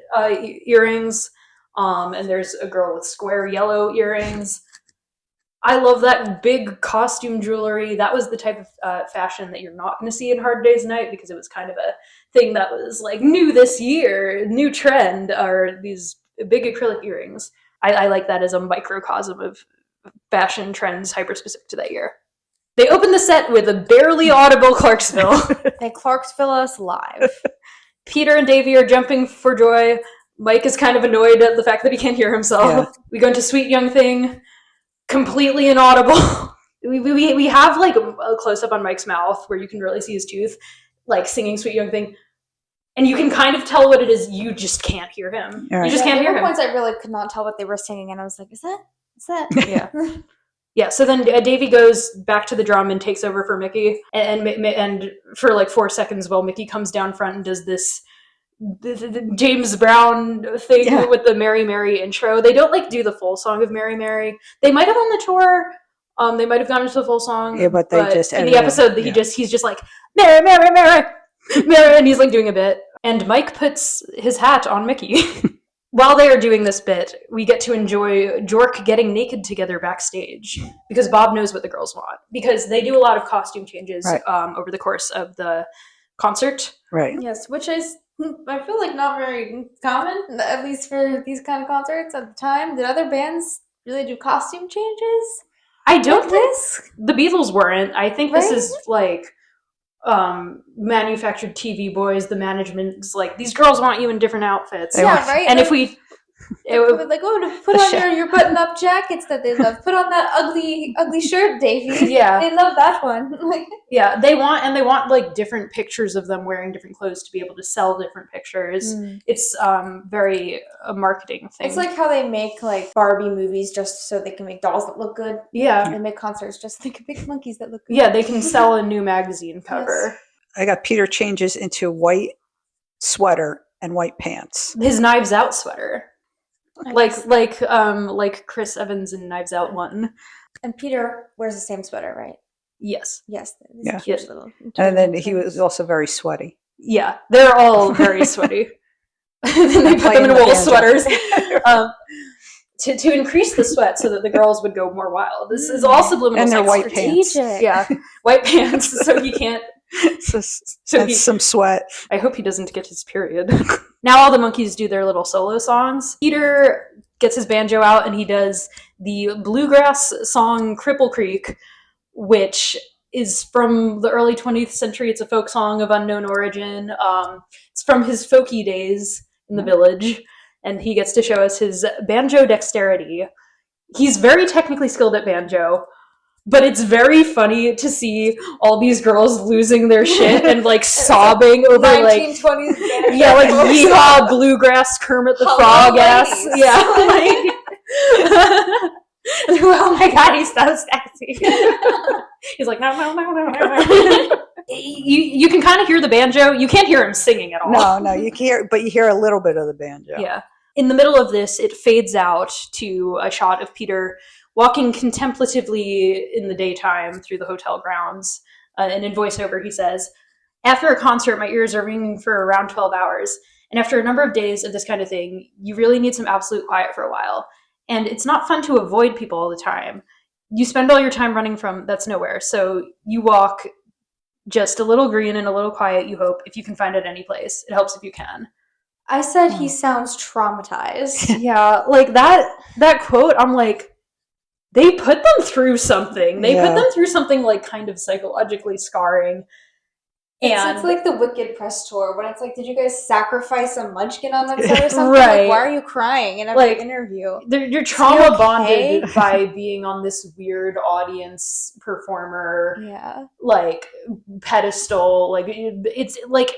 earrings. And there's a girl with square yellow earrings. I love that big costume jewelry. That was the type of fashion that you're not going to see in Hard Day's Night because it was kind of a thing that was new this year, new trend, are these big acrylic earrings. I like that as a microcosm of fashion trends hyper-specific to that year. They open the set with a barely audible Clarksville. They Clarksville us live. Peter and Davy are jumping for joy. Mike is kind of annoyed at the fact that he can't hear himself. Yeah. We go into Sweet Young Thing, completely inaudible. we have a close-up on Mike's mouth where you can really see his tooth, singing Sweet Young Thing. And you can kind of tell what it is. You just can't hear him. Right. You just can't hear him. At points I really could not tell what they were singing, and I was like, is that? Yeah. Yeah, so then Davy goes back to the drum and takes over for Micky. And for 4 seconds while Micky comes down front and does this the James Brown thing with the Mary Mary intro. They don't do the full song of Mary Mary. They might have on the tour. They might have gone into the full song. Yeah, but they just in the episode he's just Mary Mary Mary Mary, and he's doing a bit. And Mike puts his hat on Micky. While they are doing this bit, we get to enjoy Jork getting naked together backstage because Bob knows what the girls want, because they do a lot of costume changes over the course of the concert. Right. Yes, which is I feel like not very common, at least for these kind of concerts at the time. Did other bands really do costume changes? I don't Like think this? the Beatles weren't. I think this Right? is like manufactured TV boys. The management's like, these girls want you in different outfits. Yeah, right? And like, if we It would like, oh, put The on your button-up jackets that they love. Put on that ugly shirt, Davy. Yeah. They love that one. Yeah, they want like different pictures of them wearing different clothes to be able to sell different pictures. It's very a marketing thing. It's like how they make like Barbie movies just so they can make dolls that look good. Yeah. They make concerts just so they can make monkeys that look good. Yeah, they can sell a new magazine cover. Yes. I got Peter changes into white sweater and white pants. His Knives Out sweater. Like Chris Evans in Knives Out 1. And Peter wears the same sweater, right? Yes. Yes. Yeah. Cute little And then he was also very sweaty. Yeah, they're all very sweaty. Then they put them in wool sweaters to increase the sweat so that the girls would go more wild. This is all subliminal. And their white strategic. pants. Yeah, white pants, so he can't. That's some sweat. I hope he doesn't get his period. Now all the Monkees do their little solo songs. Peter gets his banjo out and he does the bluegrass song Cripple Creek, which is from the early 20th century. It's a folk song of unknown origin. It's from his folky days in the village, and he gets to show us his banjo dexterity. He's very technically skilled at banjo, but it's very funny to see all these girls losing their shit and like sobbing over 1920s like banjo. yeah, like yeehaw bluegrass Kermit the Frog ass. ladies. Yeah, like oh my god, he's so sexy. He's like no. You can kind of hear the banjo. You can't hear him singing at all. No, you can't, but you hear a little bit of the banjo. Yeah. In the middle of this, it fades out to a shot of Peter walking contemplatively in the daytime through the hotel grounds. And in voiceover, he says, "After a concert, my ears are ringing for around 12 hours. And after a number of days of this kind of thing, you really need some absolute quiet for a while. And it's not fun to avoid people all the time. You spend all your time running from that's nowhere. So you walk just a little green and a little quiet, you hope, if you can find it any place. It helps if you can." I said he sounds traumatized. Yeah, like that quote, I'm like, they put them through something. They put them through something like kind of psychologically scarring. And it's like the Wicked press tour when it's like, did you guys sacrifice a munchkin on that set or something? Right. Like, why are you crying in every interview? You're trauma bonded by being on this weird audience performer, like pedestal. Like it's like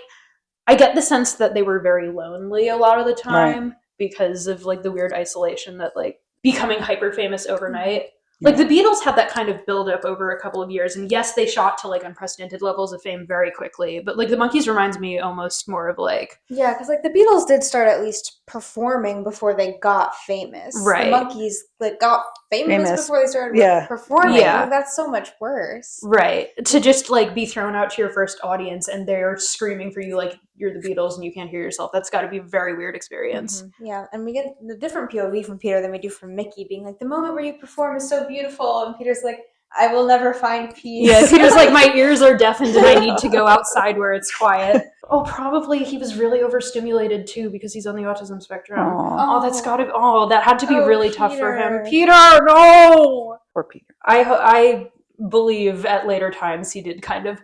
I get the sense that they were very lonely a lot of the time because of like the weird isolation that like becoming hyper famous overnight. Like the Beatles had that kind of build up over a couple of years, and yes, they shot to like unprecedented levels of fame very quickly. But like the Monkees reminds me almost more of like because like the Beatles did start at least performing before they got famous. Right. The Monkees like got famous before they started performing. Yeah, like, that's so much worse. Right. To just like be thrown out to your first audience and they're screaming for you like you're the Beatles and you can't hear yourself. That's got to be a very weird experience. Mm-hmm. Yeah, and we get the different POV from Peter than we do from Micky, being like, the moment where you perform is so beautiful, and Peter's like, I will never find peace. Yeah, Peter's like, my ears are deafened and I need to go outside where it's quiet. Oh, probably he was really overstimulated too because he's on the autism spectrum. Oh, that's gotta. That had to be really tough for him. Peter, no. Poor Peter. I believe at later times he did kind of.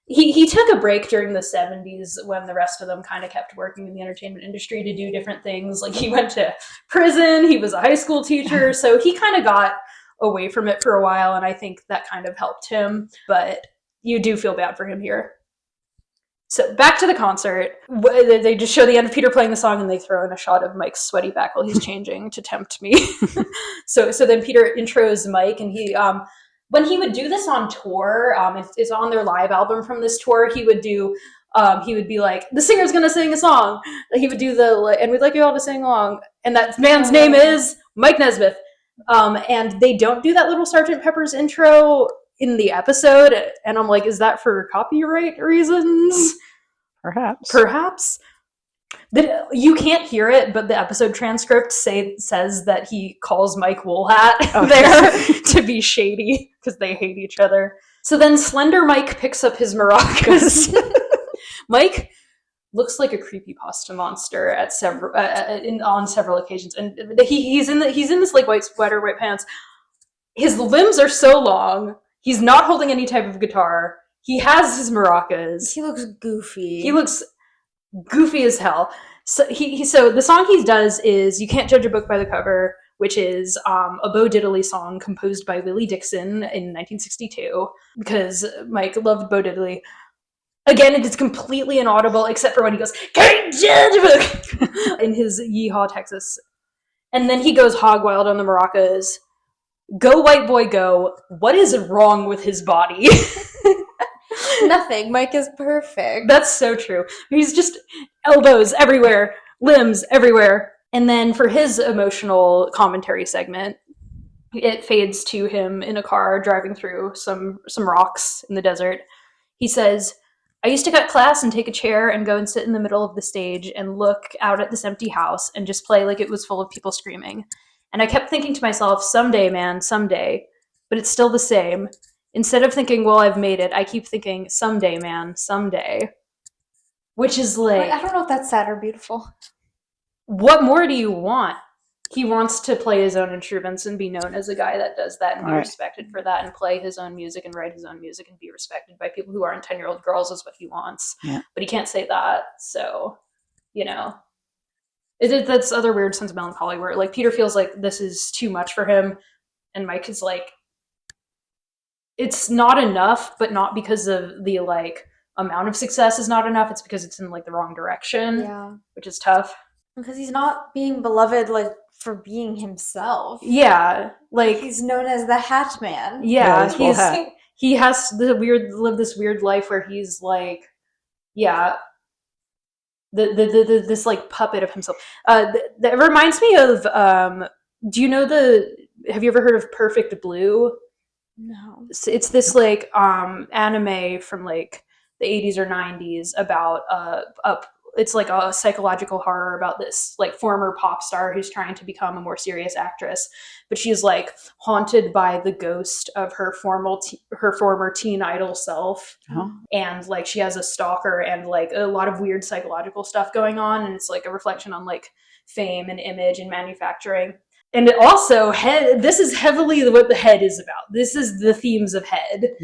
He took a break during the 70s when the rest of them kind of kept working in the entertainment industry to do different things. Like he went to prison, he was a high school teacher, so he kind of got away from it for a while, and I think that kind of helped him. But you do feel bad for him here. So back to the concert. They just show the end of Peter playing the song and they throw in a shot of Mike's sweaty back while he's changing to tempt me. So then Peter intros Mike, and he when he would do this on tour, it's on their live album from this tour, he would do he would be like, the singer's gonna sing a song. He would do and we'd like you all to sing along, and that man's name is Mike Nesmith. And they don't do that little Sgt. Pepper's intro in the episode, and I'm like, is that for copyright reasons? Perhaps. You can't hear it, but the episode transcript says that he calls Mike Woolhat there to be shady because they hate each other. So then Slender Mike picks up his maracas. Mike looks like a creepypasta monster at on several occasions, and he's in this like white sweater, white pants. His limbs are so long. He's not holding any type of guitar. He has his maracas. He looks goofy. He looks goofy as hell. So so the song he does is "You Can't Judge a Book by the Cover," which is a Bo Diddley song composed by Willie Dixon in 1962, because Mike loved Bo Diddley. Again, it is completely inaudible except for when he goes, "Can't judge a book," in his Yeehaw, Texas. And then he goes hog wild on the maracas. Go, white boy, go. What is wrong with his body? Nothing. Mike is perfect. That's so true. He's just elbows everywhere, limbs everywhere. And then for his emotional commentary segment, it fades to him in a car driving through some rocks in the desert. He says, "I used to cut class and take a chair and go and sit in the middle of the stage and look out at this empty house and just play like it was full of people screaming. And I kept thinking to myself, someday, man, someday. But it's still the same. Instead of thinking, well, I've made it, I keep thinking, someday, man, someday." Which is like... I don't know if that's sad or beautiful. What more do you want? He wants to play his own instruments and be known as a guy that does that and be respected for that and play his own music and write his own music and be respected by people who aren't 10-year-old girls is what he wants. Yeah. But he can't say that, so, you know. That's other weird sense of melancholy where, like, Peter feels like this is too much for him, and Mike is like, it's not enough, but not because of the, like, amount of success is not enough, it's because it's in, like, the wrong direction, which is tough. Because he's not being beloved, like, for being himself. Yeah, like... He's known as the Hat Man. Yeah, he has live this weird life where he's, like, yeah... this like puppet of himself. That reminds me of do you know have you ever heard of Perfect Blue? No. It's this like anime from like the 80s or 90s about it's like a psychological horror about this like former pop star who's trying to become a more serious actress, but she's like haunted by the ghost of her former teen idol self. And like she has a stalker and like a lot of weird psychological stuff going on, and it's like a reflection on like fame and image and manufacturing. And it also, this is heavily what the Head is about. This is the themes of Head,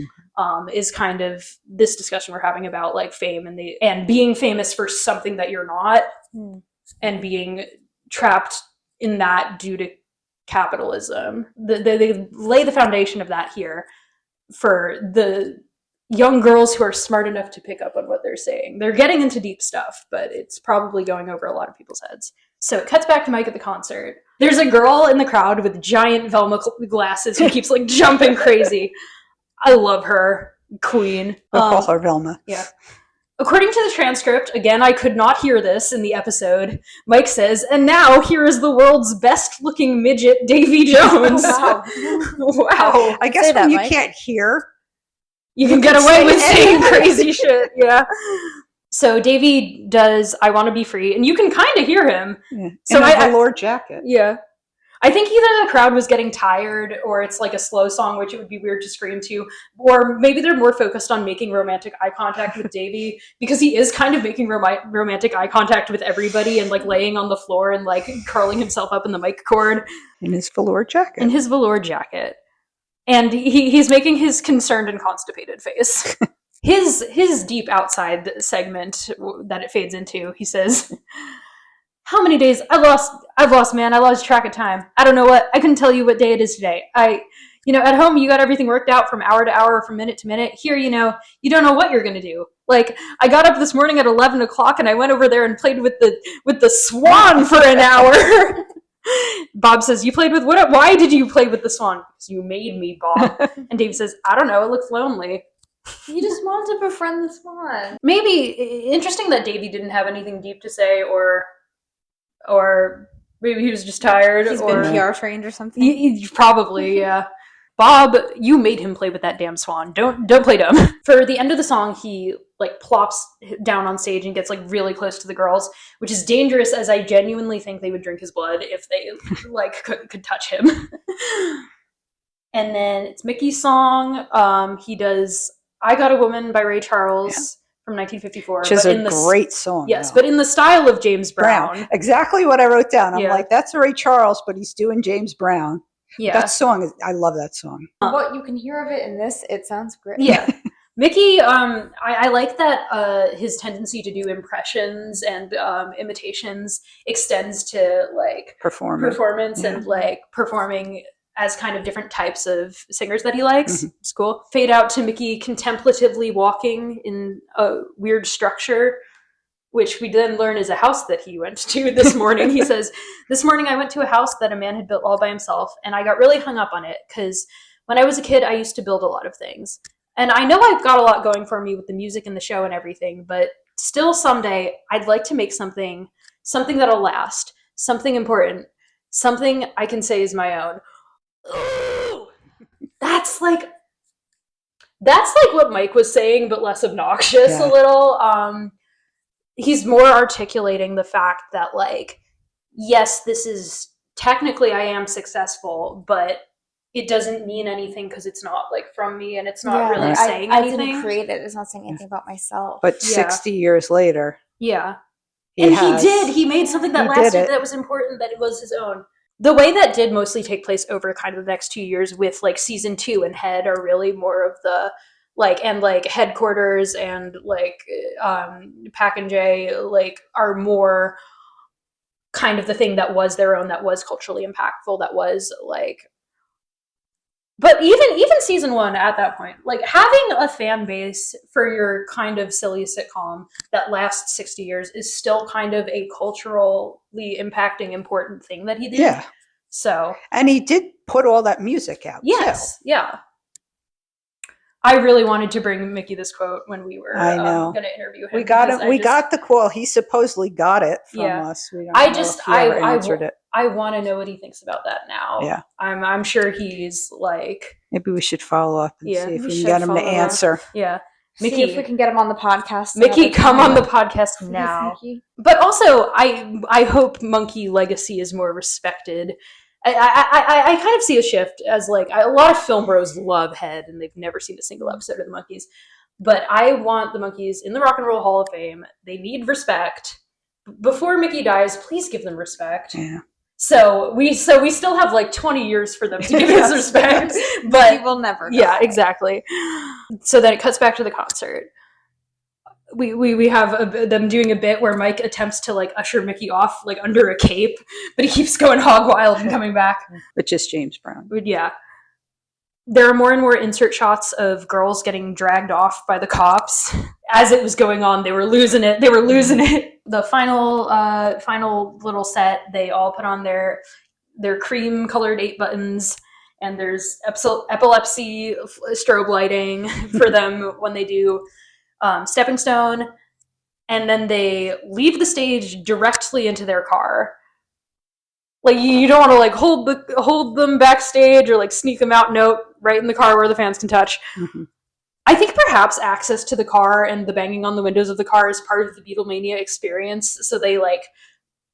is kind of this discussion we're having about like fame and being famous for something that you're not, and being trapped in that due to capitalism. They lay the foundation of that here for the young girls who are smart enough to pick up on what they're saying. They're getting into deep stuff, but it's probably going over a lot of people's heads. So it cuts back to Mike at the concert. There's a girl in the crowd with giant Velma glasses who keeps like jumping crazy. I love her. Queen. We'll call her Velma. Yeah. According to the transcript, again, I could not hear this in the episode, Mike says, "And now here is the world's best looking midget, Davy Jones." Wow. Wow. I guess when you can't hear, you can get away with saying crazy shit. Yeah. So Davy does "I Want to Be Free," and you can kind of hear him. Yeah. So in a velour jacket. Yeah. I think either the crowd was getting tired, or it's like a slow song, which it would be weird to scream to, or maybe they're more focused on making romantic eye contact with Davy, because he is kind of making romantic eye contact with everybody and like laying on the floor and like curling himself up in the mic cord. In his velour jacket. And he's making his concerned and constipated face. His deep outside segment that it fades into, he says, "How many days? I've lost, man. I lost track of time. I don't know what. I couldn't tell you what day it is today. At home, you got everything worked out from hour to hour, from minute to minute. Here, you don't know what you're going to do. Like, I got up this morning at 11 o'clock and I went over there and played with the swan for an hour." Bob says, "You played with what? Why did you play with the swan?" "Because you made me, Bob." And Dave says, "I don't know. It looks lonely." You just wanted to befriend the swan. Maybe interesting that Davy didn't have anything deep to say, or maybe he was just tired. He's been PR trained or something. Probably, yeah. "Bob, you made him play with that damn swan. Don't play dumb." For the end of the song, he like plops down on stage and gets like really close to the girls, which is dangerous, as I genuinely think they would drink his blood if they like could touch him. And then it's Micky's song. He does "I Got a Woman" by Ray Charles. from 1954. Which is a great song. Yes, though. but in the style of James Brown. Exactly what I wrote down. I'm like, that's Ray Charles, but he's doing James Brown. Yeah. That song, I love that song. What you can hear of it in this, it sounds great. Yeah. Micky, I like that his tendency to do impressions and imitations extends to like performance and like performing as kind of different types of singers that he likes. It's cool. Fade out to Micky contemplatively walking in a weird structure, which we then learn is a house that he went to this morning. He says, "This morning I went to a house that a man had built all by himself, and I got really hung up on it because when I was a kid, I used to build a lot of things. And I know I've got a lot going for me with the music and the show and everything, but still someday I'd like to make something that'll last, something important, something I can say is my own." Ooh, that's like what Mike was saying, but less obnoxious a little. He's more articulating the fact that, like, yes, this is technically I am successful, but it doesn't mean anything because it's not like from me and it's not really saying anything. I didn't create it. It's not saying anything about myself. But 60 years later. Yeah. He made something that lasted, that was important, that it was his own. The way that did mostly take place over kind of the next 2 years with like season 2 and Head are really more of the like, and like Headquarters and like Pac and J like are more kind of the thing that was their own, that was culturally impactful, that was like. But even season 1 at that point, like having a fan base for your kind of silly sitcom that lasts 60 years is still kind of a culturally impacting, important thing that he did. Yeah. So. And he did put all that music out. Yes. Too. Yeah. I really wanted to bring Micky this quote when we were going to interview him. We got the call. He supposedly got it from us. We don't know if he ever answered it. I want to know what he thinks about that now. Yeah. I'm sure he's like. Maybe we should follow up and see if we can get him to answer. Yeah. Micky, see if we can get him on the podcast. Micky, come on the podcast now. But also, I hope Monkee legacy is more respected. I kind of see a shift as like a lot of film bros love Head and they've never seen a single episode of the Monkees, but I want the Monkees in the Rock and Roll Hall of Fame. They need respect. Before Micky dies, please give them respect. Yeah. So we still have like 20 years for them to give us respect, but we will never. Yeah, exactly. So then it cuts back to the concert. We have them doing a bit where Mike attempts to like usher Micky off like under a cape, but he keeps going hog wild and coming back. Which is James Brown. Yeah. There are more and more insert shots of girls getting dragged off by the cops. As it was going on, they were losing it. The final little set, they all put on their cream colored 8 buttons, and there's epilepsy strobe lighting for them when they do Stepping Stone, and then they leave the stage directly into their car. Like you don't want to like hold them backstage or like sneak them out. Note right in the car where the fans can touch. Mm-hmm. I think perhaps access to the car and the banging on the windows of the car is part of the Beatlemania experience. So they like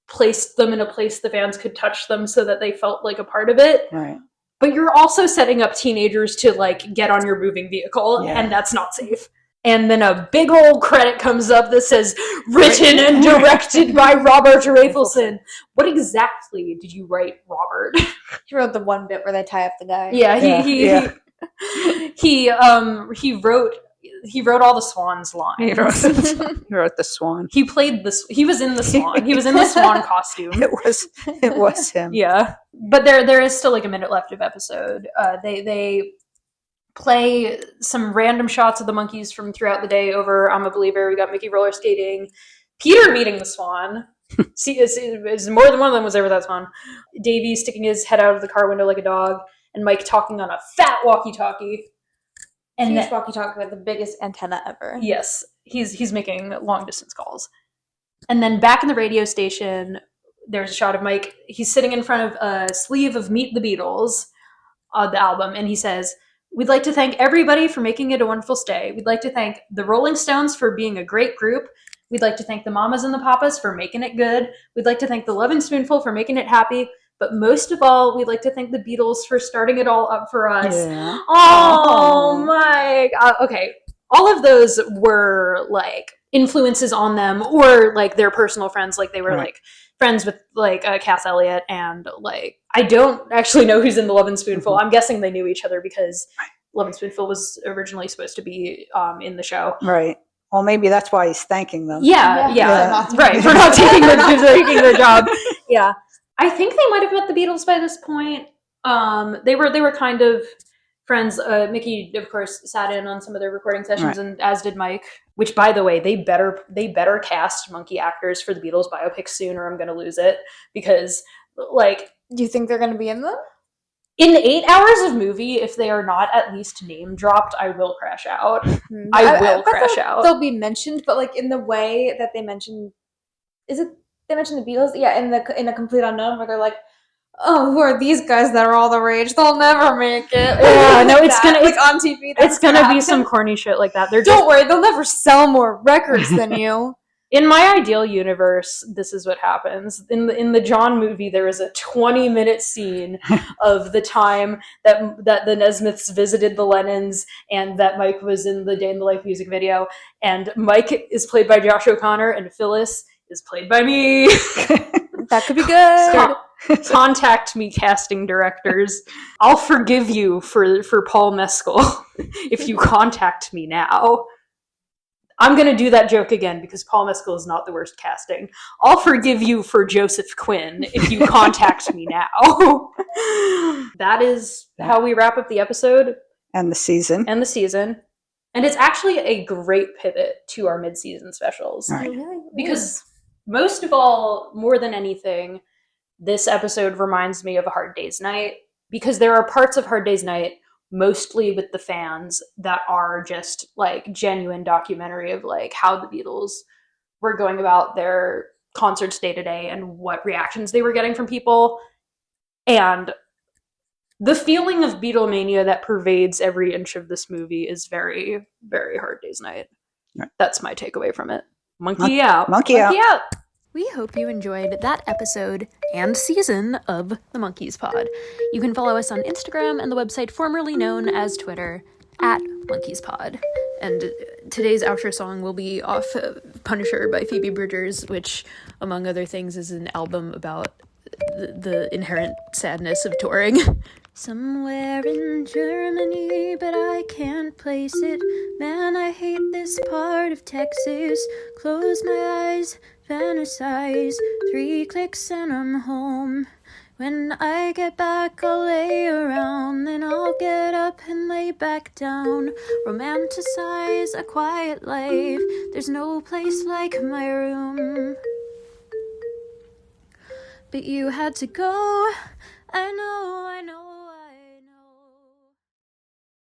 placed them in a place the fans could touch them so that they felt like a part of it. Right. But you're also setting up teenagers to like get on your moving vehicle, and that's not safe. And then a big old credit comes up that says, written and directed by Robert Rafelson. What exactly did you write, Robert? He wrote the one bit where they tie up the guy. He wrote all the Swan's lines. He wrote the Swan. He was in the Swan. He was in the Swan costume. It was him. Yeah. But there is still like a minute left of episode. They play some random shots of the Monkees from throughout the day over I'm a Believer. We got Micky roller skating, Peter meeting the Swan. See, it's more than one of them was there with that Swan. Davy sticking his head out of the car window like a dog, and Mike talking on a fat walkie-talkie. And huge walkie-talkie with the biggest antenna ever. Yes, he's making long-distance calls. And then back in the radio station, there's a shot of Mike. He's sitting in front of a sleeve of Meet the Beatles, the album, and he says, "We'd like to thank everybody for making it a wonderful stay. We'd like to thank the Rolling Stones for being a great group. We'd like to thank the Mamas and the Papas for making it good. We'd like to thank the Lovin' Spoonful for making it happy. But most of all, we'd like to thank the Beatles for starting it all up for us." Yeah. Oh, Mike. Okay. all of those were like influences on them, or like their personal friends. Like they were like friends with like Cass Elliot, and like I don't actually know who's in the Love and Spoonful. I'm guessing they knew each other because Love and Spoonful was originally supposed to be in the show. Right. Well, maybe that's why he's thanking them. Yeah. Right, for not taking their job. Yeah. I think they might have met the Beatles by this point. They were kind of friends. Micky, of course, sat in on some of their recording sessions, and as did Mike. Which, by the way, they better cast Monkee actors for the Beatles biopic soon, or I'm gonna lose it. Because, like, Do you think they're going to be in them? in 8 hours of movie, if they are not at least name dropped, I will crash out. I will crash out. They'll be mentioned, but like in the way that they mentioned, they mentioned the Beatles? Yeah, in a Complete Unknown, where they're like, oh, who are these guys that are all the rage? They'll never make it. Yeah, no, it's gonna like on TV. It's gonna be some corny shit like that. Don't worry, they'll never sell more records than you. In my ideal universe, this is what happens. In the John movie, there is a 20-minute scene of the time that the Nesmiths visited the Lennons, and that Mike was in the Day in the Life music video. And Mike is played by Josh O'Connor, and Phyllis is played by me. That could be good. Contact me, casting directors. I'll forgive you for Paul Mescal if you contact me now. I'm going to do that joke again because Paul Mescal is not the worst casting. I'll forgive you for Joseph Quinn if you contact me now. That is how we wrap up the episode. And the season. And it's actually a great pivot to our mid-season specials. Right. Because most of all, more than anything, this episode reminds me of A Hard Day's Night. Because there are parts of Hard Day's Night, mostly with the fans, that are just like genuine documentary of like how the Beatles were going about their concerts day to day and what reactions they were getting from people. And the feeling of Beatlemania that pervades every inch of this movie is very, very Hard Day's Night. Right. That's my takeaway from it. Monkey out. Monkey out. We hope you enjoyed that episode and season of the Monkees Pod. You can follow us on Instagram and the website formerly known as Twitter, @MonkeesPod. And today's outro song will be off Punisher by Phoebe Bridgers, which, among other things, is an album about the inherent sadness of touring. Somewhere in Germany, but I can't place it. Man, I hate this part of Texas. Close my eyes, fantasize. 3 clicks and I'm home. When I get back, I'll lay around. Then I'll get up and lay back down. Romanticize a quiet life. There's no place like my room. But you had to go. I know.